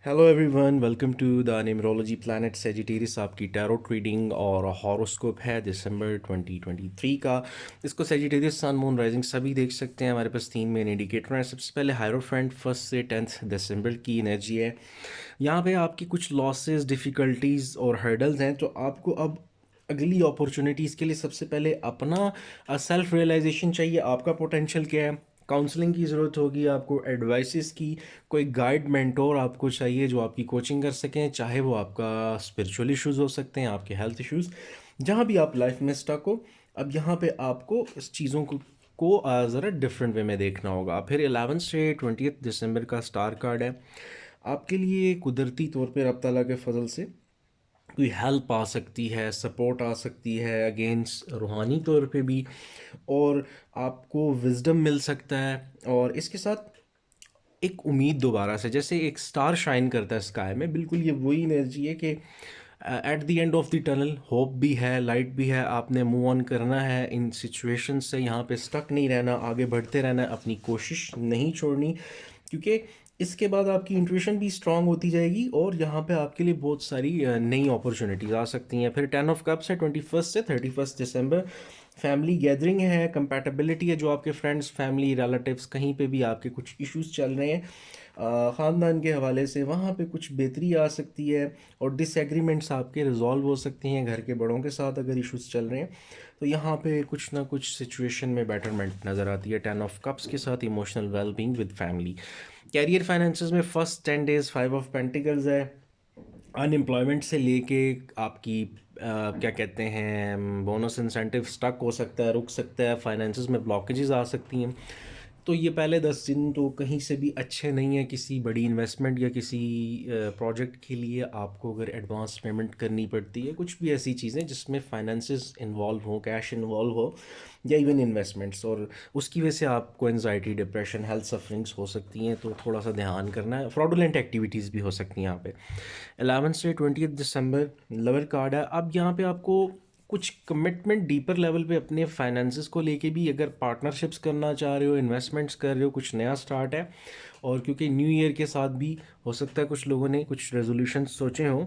Hello everyone, welcome to the numerology planet Sagittarius. आपकी tarot reading और horoscope है दिसंबर 2023 का। इसको सेजिटेरियस सन मून राइजिंग सभी देख सकते हैं। हमारे पास 3 मेन इंडिकेटर हैं। सबसे पहले हायरोफेंट 1 से 10 दिसंबर की एनर्जी है। यहाँ पे आपकी कुछ लॉसेस, डिफ़िकल्टीज और हर्डल्स हैं, तो आपको अब अगली अपॉर्चुनिटीज़ के लिए सबसे पहले अपना सेल्फ रियलाइजेशन चाहिए। आपका पोटेंशियल क्या है, काउंसलिंग की ज़रूरत होगी आपको, एडवाइसेस की। कोई गाइड मेंटोर आपको चाहिए जो आपकी कोचिंग कर सकें, चाहे वो आपका स्पिरिचुअल इश्यूज़ हो सकते हैं, आपके हेल्थ इश्यूज़, जहाँ भी आप लाइफ में स्टक हो। अब यहाँ पे आपको इस चीज़ों को ज़रा डिफरेंट वे में देखना होगा। फिर 11 से 20 दिसंबर का स्टार कार्ड है। आपके लिए कुदरती तौर पे रब ताला के फजल से कोई हेल्प आ सकती है, सपोर्ट आ सकती है, अगेंस्ट रूहानी तौर पे भी। और आपको विजडम मिल सकता है। और इसके साथ एक उम्मीद दोबारा से, जैसे एक स्टार शाइन करता है स्काई में, बिल्कुल ये वही एनर्जी है कि at the end of the tunnel hope भी है, लाइट भी है। आपने मूव ऑन करना है इन सिचुएशन से, यहाँ पे स्टक नहीं रहना, आगे बढ़ते रहना है, अपनी कोशिश नहीं छोड़नी। क्योंकि इसके बाद आपकी इंट्यूशन भी स्ट्रांग होती जाएगी और यहाँ पे आपके लिए बहुत सारी नई अपॉर्चुनिटीज़ आ सकती हैं। फिर 10 ऑफ कप्स है 21 से 31 दिसंबर। फैमिली गैदरिंग है, कंपैटिबिलिटी है, जो आपके फ्रेंड्स, फैमिली, रिलेटिव्स, कहीं पे भी आपके कुछ इश्यूज चल रहे हैं ख़ानदान के हवाले से, वहाँ पे कुछ बेहतरी आ सकती है। और डिसएग्रीमेंट्स आपके रिजॉल्व हो सकती हैं घर के बड़ों के साथ अगर इश्यूज चल रहे हैं। तो यहाँ पे कुछ ना कुछ सिचुएशन में बेटरमेंट नज़र आती है 10 ऑफ कप्स के साथ। Emotional wellbeing with family. Career finances में फर्स्ट 10 डेज 5 ऑफ पेंटिकल्स है। अनएम्प्लॉयमेंट से लेके आपकी क्या कहते हैं, बोनस इंसेंटिव स्टक हो सकता है, रुक सकता है, फाइनेंसेस में ब्लॉकेजेस आ सकती हैं। तो ये पहले 10 दिन तो कहीं से भी अच्छे नहीं है। किसी बड़ी इन्वेस्टमेंट या किसी प्रोजेक्ट के लिए आपको अगर एडवांस पेमेंट करनी पड़ती है, कुछ भी ऐसी चीज़ें जिसमें फाइनेंसेस इन्वॉल्व हो, कैश इन्वॉल्व हो, या इवन इन्वेस्टमेंट्स, और उसकी वजह से आपको एनजाइटी, डिप्रेशन, हेल्थ सफरिंग्स हो सकती हैं, तो थोड़ा सा ध्यान करना है। फ्रॉडुलेंट एक्टिविटीज़ भी हो सकती हैं यहाँ पे। 11 से 20 दिसंबर लवर कार्ड है। अब यहाँ पे आपको कुछ कमिटमेंट डीपर लेवल पे अपने फाइनेंसेस को लेके भी, अगर पार्टनरशिप्स करना चाह रहे हो, इन्वेस्टमेंट्स कर रहे हो, कुछ नया स्टार्ट है। और क्योंकि न्यू ईयर के साथ भी हो सकता है कुछ लोगों ने कुछ रेजोल्यूशन सोचे हों,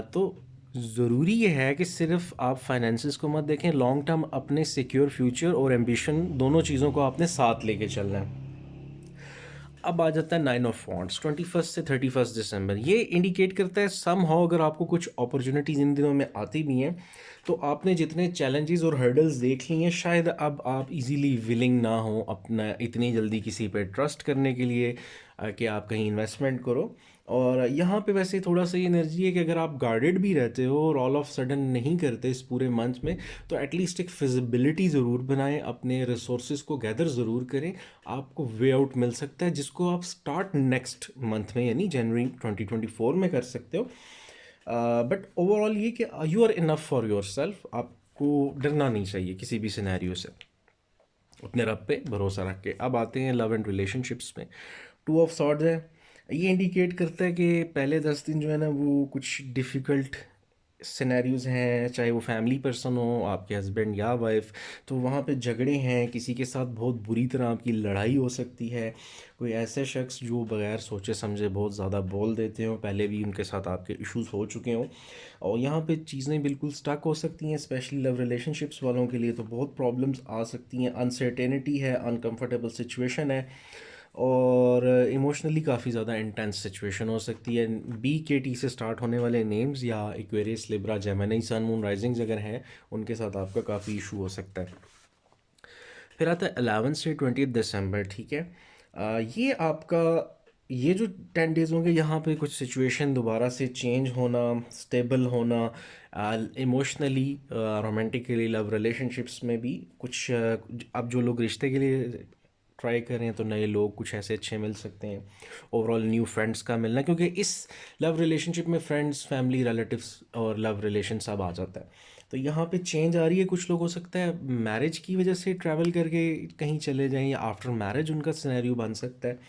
तो ज़रूरी ये है कि सिर्फ आप फाइनेंसेस को मत देखें, लॉन्ग टर्म अपने सिक्योर फ्यूचर और एम्बिशन दोनों चीज़ों को आपने साथ लेके चलना है। अब आ जाता है 9 ऑफ वॉन्ड्स 21 से 31 दिसंबर। ये इंडिकेट करता है सम हाउ, अगर आपको कुछ अपॉर्चुनिटीज़ इन दिनों में आती भी हैं, तो आपने जितने चैलेंजेस और हर्डल्स देख लिए हैं, शायद अब आप इजीली विलिंग ना हो अपना इतनी जल्दी किसी पे ट्रस्ट करने के लिए कि आप कहीं इन्वेस्टमेंट करो। और यहाँ पे वैसे थोड़ा सा ये एनर्जी है कि अगर आप गार्डेड भी रहते हो और ऑल ऑफ सडन नहीं करते इस पूरे मंथ में, तो एटलीस्ट एक फिजिबिलिटी ज़रूर बनाएं, अपने रिसोर्सेज को गैदर ज़रूर करें। आपको वे आउट मिल सकता है जिसको आप स्टार्ट नेक्स्ट मंथ में, यानी जनवरी 2024 में कर सकते हो। बट ओवरऑल ये कि you are enough for yourself. आपको डरना नहीं चाहिए किसी भी सिनेरियो से, अपने रब पे भरोसा रख के। अब आते हैं लव एंड रिलेशनशिप्स में। 2 ऑफ सॉर्ड्स है। ये इंडिकेट करता है कि पहले 10 दिन जो है ना, वो कुछ डिफ़िकल्ट सिनेरियोज़ हैं, चाहे वो फैमिली पर्सन हो, आपके हस्बैंड या वाइफ, तो वहाँ पे झगड़े हैं, किसी के साथ बहुत बुरी तरह आपकी लड़ाई हो सकती है। कोई ऐसे शख्स जो बगैर सोचे समझे बहुत ज़्यादा बोल देते हो, पहले भी उनके साथ आपके इश्यूज हो चुके हों, और यहाँ पे चीज़ें बिल्कुल स्टक हो सकती हैं। स्पेशली लव रिलेशनशिप्स वालों के लिए तो बहुत प्रॉब्लम्स आ सकती हैं। अनसर्टेनिटी है, अनकंफर्टेबल सिचुएशन है, और इमोशनली काफ़ी ज़्यादा इंटेंस सिचुएशन हो सकती है। BKT से स्टार्ट होने वाले नेम्स या एक्वेरियस, लिब्रा, जेमिनी, सन, मून, राइजिंग्स अगर हैं, उनके साथ आपका काफ़ी इशू हो सकता है। फिर आता है 11 से 20 दिसंबर, ठीक है। ये आपका, ये जो 10 डेज होंगे, यहाँ पे कुछ सिचुएशन दोबारा से चेंज होना, स्टेबल होना, इमोशनली, रोमांटिकली, लव रिलेशनशिप्स में भी कुछ अब जो लोग रिश्ते के लिए ट्राई कर रहे हैं, तो नए लोग कुछ ऐसे अच्छे मिल सकते हैं। ओवरऑल न्यू फ्रेंड्स का मिलना, क्योंकि इस लव रिलेशनशिप में फ्रेंड्स, फैमिली, रिलेटिव्स और लव रिलेशन सब आ जाता है। तो यहाँ पे चेंज आ रही है। कुछ लोग हो सकता है मैरिज की वजह से ट्रैवल करके कहीं चले जाएं, या आफ्टर मैरिज उनका सिनेरियो बन सकता है।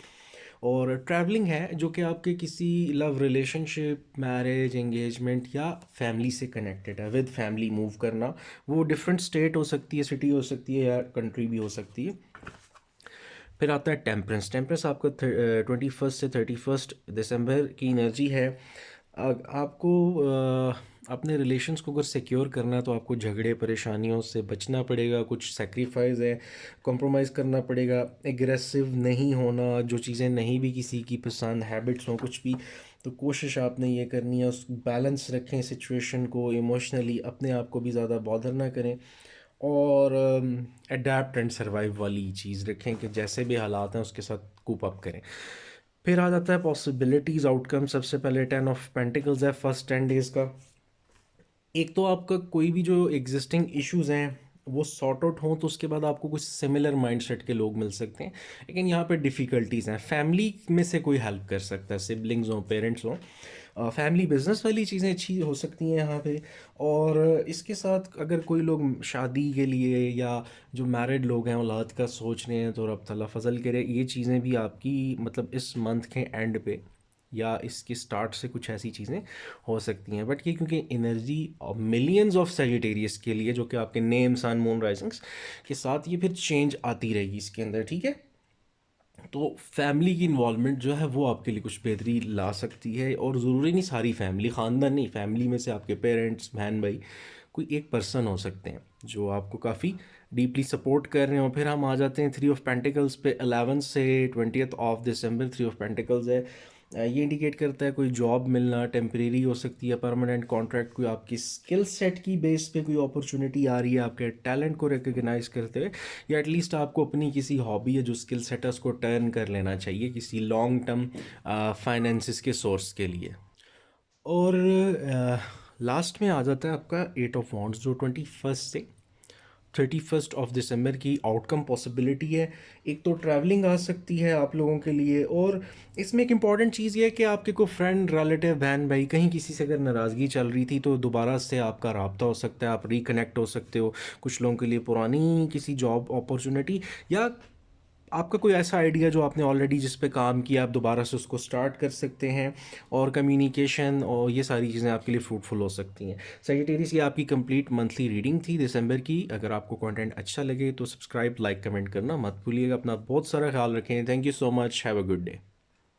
और ट्रैवलिंग है जो कि आपके किसी लव रिलेशनशिप, मैरिज, एंगेजमेंट या फैमिली से कनेक्टेड है। विद फैमिली मूव करना, वो डिफरेंट स्टेट हो सकती है, सिटी हो सकती है, या कंट्री भी हो सकती है। फिर आता है टेम्परेंस। टेम्परेंस आपका 21 से 31 दिसंबर की एनर्जी है। आपको अपने रिलेशंस को अगर सिक्योर करना है तो आपको झगड़े परेशानियों से बचना पड़ेगा, कुछ सेक्रीफाइस है, कॉम्प्रोमाइज़ करना पड़ेगा, एग्रेसिव नहीं होना, जो चीज़ें नहीं भी किसी की पसंद, हैबिट्स हों कुछ भी, तो कोशिश आपने ये करनी है उस बैलेंस रखें सिचुएशन को, इमोशनली अपने आप को भी ज़्यादा बॉदर ना करें, और अडेप्ट एंड सर्वाइव वाली चीज़ रखें कि जैसे भी हालात हैं उसके साथ कूप अप करें। फिर आ जाता है पॉसिबिलिटीज़ आउटकम। सबसे पहले 10 ऑफ पेंटिकल्स है फर्स्ट 10 डेज़ का। एक तो आपका कोई भी जो एग्जिस्टिंग इश्यूज हैं वो सॉर्ट आउट हों तो उसके बाद आपको कुछ सिमिलर माइंडसेट के लोग मिल सकते हैं। लेकिन यहाँ पे डिफ़िकल्टीज़ हैं। फैमिली में से कोई हेल्प कर सकता है, सिबलिंग्स हों, पेरेंट्स हों। फैमिली बिजनेस वाली चीज़ें अच्छी हो सकती हैं यहाँ पे। और इसके साथ अगर कोई लोग शादी के लिए या जो मैरिड लोग हैं औलाद का सोच रहे हैं तो रब ताला फजल करे, ये चीज़ें भी आपकी मतलब इस मंथ के एंड पे या इसके स्टार्ट से कुछ ऐसी चीज़ें हो सकती हैं। बट ये क्योंकि एनर्जी मिलियंस ऑफ सेजिटेरियस के लिए जो कि आपके नेम सन मून राइजिंग्स के साथ ये फिर चेंज आती रहेगी इसके अंदर, ठीक है। तो फैमिली की इन्वॉल्वमेंट जो है वो आपके लिए कुछ बेहतरी ला सकती है, और ज़रूरी नहीं सारी फैमिली, ख़ानदान नहीं, फैमिली में से आपके पेरेंट्स, बहन भाई, कोई एक पर्सन हो सकते हैं जो आपको काफ़ी डीपली सपोर्ट कर रहे हो। फिर हम आ जाते हैं 3 ऑफ पेंटिकल्स पे। 11 से 20 ऑफ दिसंबर 3 ऑफ पेंटिकल्स है। ये इंडिकेट करता है कोई जॉब मिलना, टेम्परेरी हो सकती है, परमानेंट कॉन्ट्रैक्ट, कोई आपकी स्किल सेट की बेस पे कोई अपॉर्चुनिटी आ रही है आपके टैलेंट को रिकग्नाइज करते हुए, या एटलीस्ट आपको अपनी किसी हॉबी या जो स्किल सेट है उसको टर्न कर लेना चाहिए किसी लॉन्ग टर्म फाइनेंसिस के सोर्स के लिए। और लास्ट में आ जाता है आपका 8 ऑफ वॉन्ड्स जो 21 से 31 ऑफ दिसंबर की आउटकम पॉसिबिलिटी है। एक तो ट्रैवलिंग आ सकती है आप लोगों के लिए, और इसमें एक इम्पॉर्टेंट चीज़ ये है कि आपके कोई फ्रेंड, रिलेटिव, बहन भाई कहीं किसी से अगर नाराज़गी चल रही थी तो दोबारा से आपका राब्ता हो सकता है, आप रिकनेक्ट हो सकते हो। कुछ लोगों के लिए पुरानी किसी जॉब अपॉर्चुनिटी या आपका कोई ऐसा आइडिया जो आपने ऑलरेडी जिस पे काम किया आप दोबारा से उसको स्टार्ट कर सकते हैं, और कम्युनिकेशन और ये सारी चीज़ें आपके लिए फ्रूटफुल हो सकती हैं। सेजिटेरियस ये आपकी कंप्लीट मंथली रीडिंग थी दिसंबर की। अगर आपको कंटेंट अच्छा लगे तो सब्सक्राइब, लाइक, कमेंट करना मत भूलिएगा। अपना बहुत सारा ख्याल रखें। Thank you so much. Have a good day.